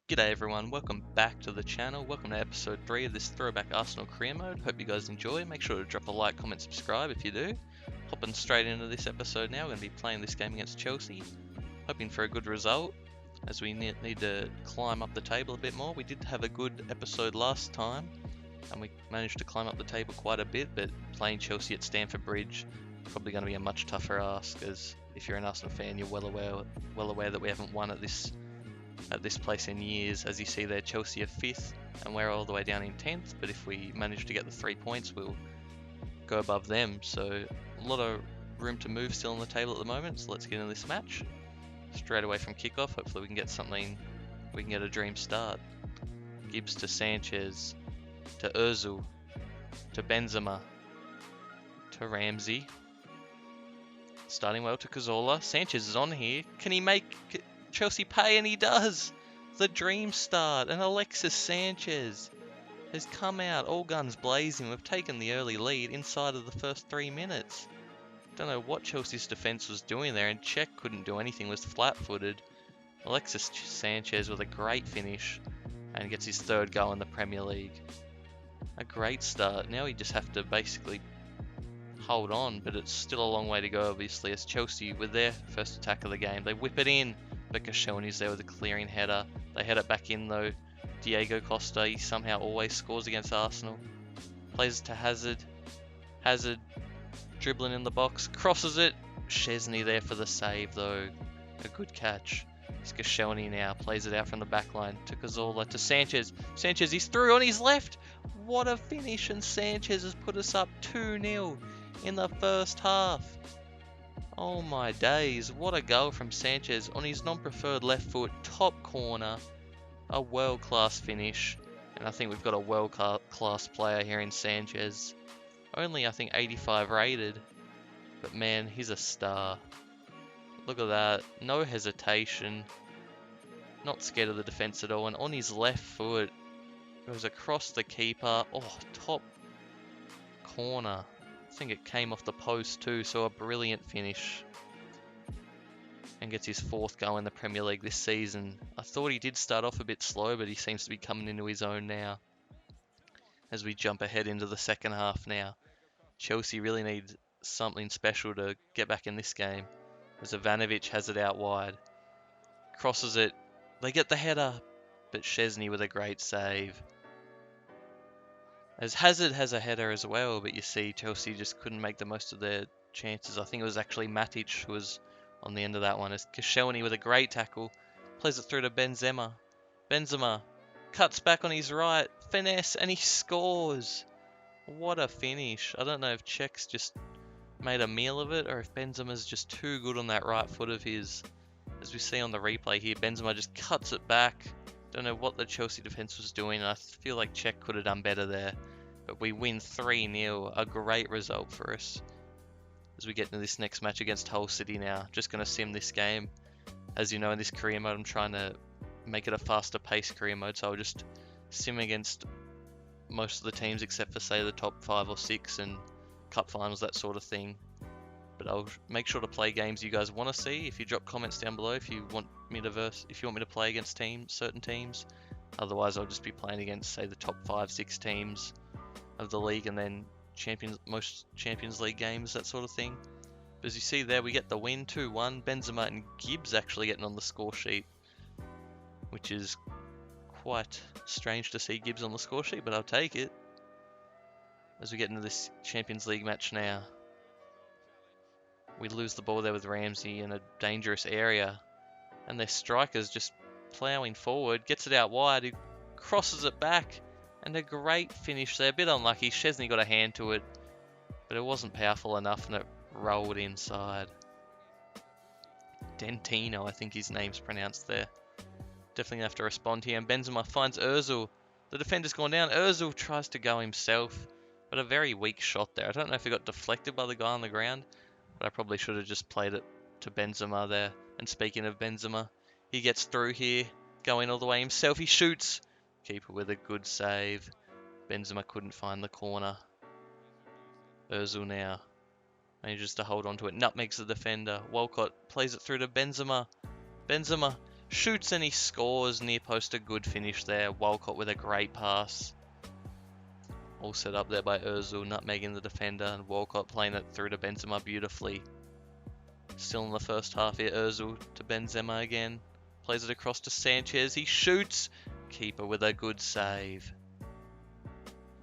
G'day everyone, welcome back to the channel. Welcome to episode 3 of this Throwback Arsenal career mode. Hope you guys enjoy. Make sure to drop a like, comment, subscribe if you do. Hopping straight into this episode now. We're going to be playing this game against Chelsea. Hoping for a good result as we need to climb up the table a bit more. We did have a good episode last time and we managed to climb up the table quite a bit, but playing Chelsea at Stamford Bridge probably going to be a much tougher ask, as if you're an Arsenal fan you're well aware that we haven't won at this place in years. As you see there, Chelsea are 5th and we're all the way down in 10th, but if we manage to get the 3 points we'll go above them, so a lot of room to move still on the table at the moment. So let's get into this match straight away from kickoff. Hopefully we can get something, we can get a dream start. Gibbs to Sanchez, to Ozil, to Benzema, to Ramsey, starting well to Cazorla. Sanchez is on here, can he make Chelsea pay? And he does! The dream start, and Alexis Sanchez has come out all guns blazing. We've taken the early lead inside of the first 3 minutes. Don't know what Chelsea's defence was doing there, and Cech couldn't do anything, was flat-footed. Alexis Sanchez with a great finish and gets his 3rd goal in the Premier League. A great start. Now we just have to basically hold on, but it's still a long way to go obviously, as Chelsea with their first attack of the game, they whip it in. But Koscielny's there with a clearing header. They head it back in though. Diego Costa, he somehow always scores against Arsenal. Plays it to Hazard. Hazard dribbling in the box, crosses it. Szczesny there for the save though. A good catch. It's Koscielny now, plays it out from the back line to Cazorla, to Sanchez. Sanchez, he's through on his left. What a finish, and Sanchez has put us up 2-0 in the first half. Oh my days, what a goal from Sanchez on his non-preferred left foot, top corner. A world-class finish, and I think we've got a world-class player here in Sanchez. Only I think 85 rated, but man, he's a star. Look at that, no hesitation, not scared of the defence at all, and on his left foot, goes across the keeper. Oh, top corner. I think it came off the post too, so a brilliant finish. And gets his 4th goal in the Premier League this season. I thought he did start off a bit slow, but he seems to be coming into his own now. As we jump ahead into the second half now. Chelsea really need something special to get back in this game, as Ivanovic has it out wide. Crosses it. They get the header, but Szczesny with a great save. As Hazard has a header as well, but you see Chelsea just couldn't make the most of their chances. I think it was actually Matic who was on the end of that one. As Koscielny with a great tackle, plays it through to Benzema. Benzema cuts back on his right, finesse, and he scores. What a finish. I don't know if Cech's just made a meal of it, or if Benzema's just too good on that right foot of his. As we see on the replay here, Benzema just cuts it back. Don't know what the Chelsea defence was doing. I feel like Cech could have done better there. But we win 3-0. A great result for us. As we get into this next match against Hull City now. Just going to sim this game. As you know, in this career mode, I'm trying to make it a faster paced career mode. So I'll just sim against most of the teams except for, say, the top 5 or 6 and cup finals, that sort of thing. But I'll make sure to play games you guys want to see. If you drop comments down below, if you want me to play against certain teams. Otherwise, I'll just be playing against, say, the top 5, 6 teams of the league, and then most Champions League games, that sort of thing. But as you see there, we get the win, 2-1. Benzema and Gibbs actually getting on the score sheet, which is quite strange to see Gibbs on the score sheet, but I'll take it. As we get into this Champions League match now. We lose the ball there with Ramsey in a dangerous area, and their striker's just ploughing forward, gets it out wide, he crosses it back, and a great finish there. A bit unlucky, Szczesny got a hand to it, but it wasn't powerful enough and it rolled inside. Dentino, I think his name's pronounced there. Definitely have to respond here, and Benzema finds Ozil. The defender's gone down, Ozil tries to go himself, but a very weak shot there. I don't know if it got deflected by the guy on the ground, but I probably should have just played it to Benzema there. And speaking of Benzema, he gets through here, going all the way himself. He shoots. Keeper with a good save. Benzema couldn't find the corner. Ozil now manages to hold on to it. Nutmegs the defender. Walcott plays it through to Benzema. Benzema Shoots and he scores. Near post, a good finish there. Walcott with a great pass. All set up there by Ozil, nutmegging the defender, and Walcott playing it through to Benzema beautifully. Still in the first half here, Ozil to Benzema again. Plays it across to Sanchez. He shoots. Keeper with a good save.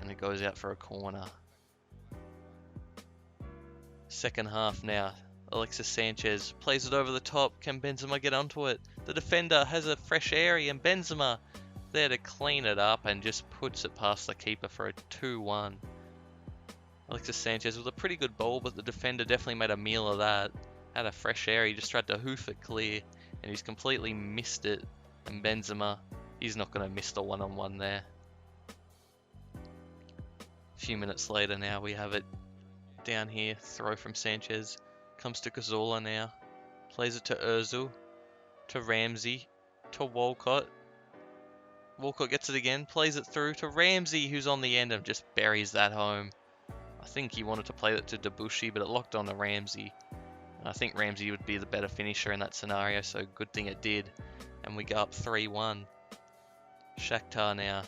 And it goes out for a corner. Second half now. Alexis Sanchez plays it over the top. Can Benzema get onto it? The defender has a fresh area, and Benzema there to clean it up and just puts it past the keeper for a 2-1. Alexis Sanchez with a pretty good ball, but the defender definitely made a meal of that. Had a fresh area, he just tried to hoof it clear, and he's completely missed it. And Benzema, he's not going to miss the one-on-one there. A few minutes later now, we have it down here. Throw from Sanchez. Comes to Cazorla now. Plays it to Ozil. To Ramsey. To Walcott. Walcott gets it again. Plays it through to Ramsey, who's on the end and just buries that home. I think he wanted to play it to Debussy, but it locked on to Ramsey. And I think Ramsey would be the better finisher in that scenario, so good thing it did. And we go up 3-1. Shakhtar now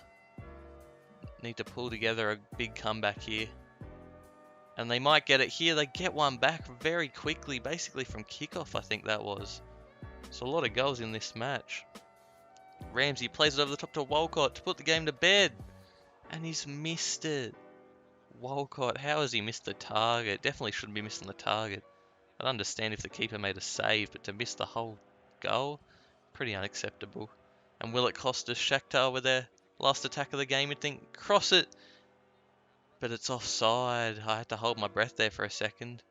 need to pull together a big comeback here. And they might get it here. They get one back very quickly, basically from kickoff, I think that was. So a lot of goals in this match. Ramsey plays it over the top to Walcott to put the game to bed. And he's missed it. Walcott, how has he missed the target? Definitely shouldn't be missing the target. I'd understand if the keeper made a save, but to miss the whole goal, pretty unacceptable. And will it cost us? Shakhtar with their last attack of the game, you'd think, cross it. But it's offside. I had to hold my breath there for a second.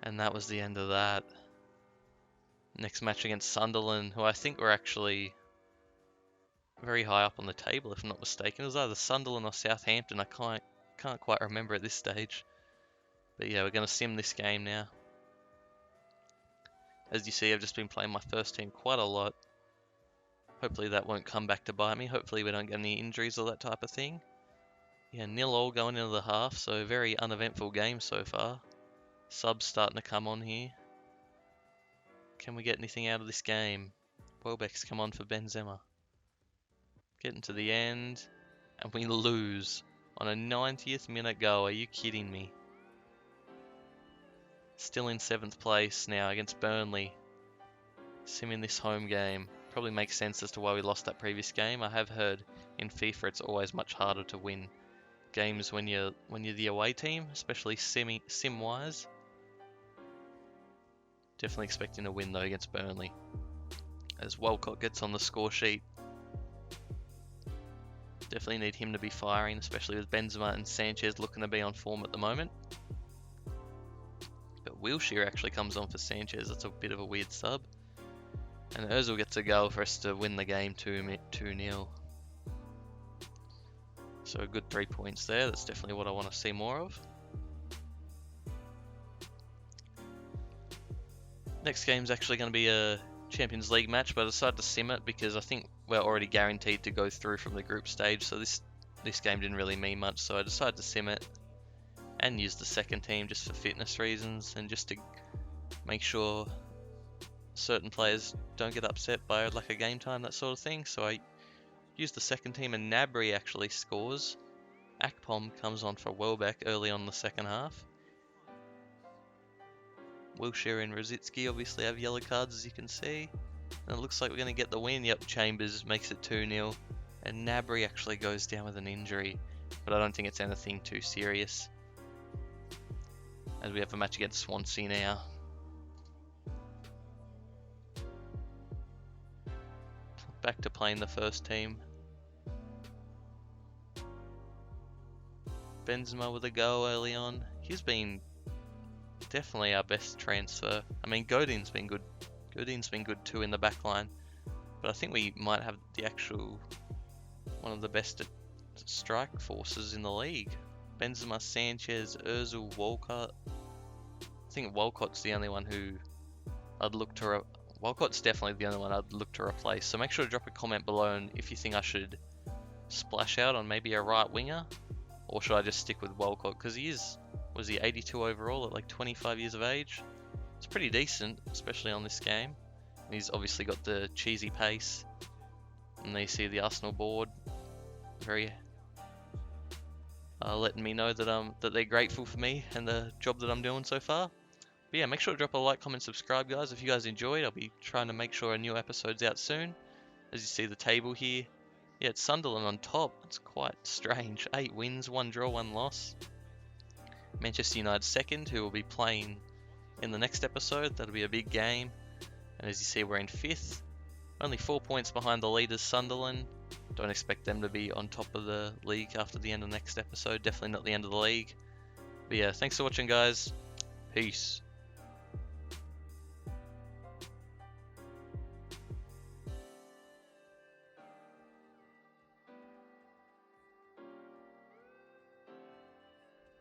And that was the end of that. Next match against Sunderland, who I think were actually very high up on the table, if I'm not mistaken. It was either Sunderland or Southampton. I can't quite remember at this stage. But yeah, we're going to sim this game now. As you see, I've just been playing my first team quite a lot. Hopefully that won't come back to bite me. Hopefully we don't get any injuries or that type of thing. Yeah, 0-0 going into the half, so a very uneventful game so far. Subs starting to come on here. Can we get anything out of this game? Welbeck's come on for Benzema. Getting to the end, and we lose on a 90th minute goal. Are you kidding me? Still in 7th place now against Burnley. Simming this home game. Probably makes sense as to why we lost that previous game. I have heard in FIFA it's always much harder to win games when you're the away team, especially sim wise. Definitely expecting a win though against Burnley, as Walcott gets on the score sheet. Definitely need him to be firing, especially with Benzema and Sanchez looking to be on form at the moment. But Wilshere actually comes on for Sanchez. That's a bit of a weird sub. And Ozil gets a goal for us to win the game 2-0. So a good 3 points there. That's definitely what I want to see more of. Next game's actually going to be a Champions League match, but I decided to sim it because I think we're already guaranteed to go through from the group stage. So this game didn't really mean much. So I decided to sim it and use the second team just for fitness reasons and just to make sure certain players don't get upset by like a game time, that sort of thing. So I used the second team, and Gnabry actually scores. Akpom comes on for Welbeck early on in the second half. Wilshere and Rosicki obviously have yellow cards, as you can see. And it looks like we're going to get the win. Yep, Chambers makes it 2-0. And Gnabry actually goes down with an injury. But I don't think it's anything too serious, as we have a match against Swansea now. Back to playing the first team. Benzema with a goal early on. He's been definitely our best transfer. I mean, Godin's been good. Godin's been good too in the back line. But I think we might have the actual one of the best strike forces in the league. Benzema, Sanchez, Ozil, Walcott. I think Walcott's the only one who I'd look to. Walcott's definitely the only one I'd look to replace. So make sure to drop a comment below and if you think I should splash out on maybe a right winger, or should I just stick with Walcott, because was he 82 overall at like 25 years of age? It's pretty decent, especially on this game. He's obviously got the cheesy pace. And there you see the Arsenal board, very letting me know that they're grateful for me and the job that I'm doing so far. But yeah, make sure to drop a like, comment, subscribe, guys. If you guys enjoyed, I'll be trying to make sure a new episode's out soon. As you see the table here, yeah, it's Sunderland on top. It's quite strange. 8 wins, 1 draw, 1 loss. Manchester United second, who will be playing in the next episode. That'll be a big game. And as you see, we're in 5th. Only 4 points behind the leaders, Sunderland. Don't expect them to be on top of the league after the end of the next episode. Definitely not the end of the league. But yeah, thanks for watching, guys. Peace.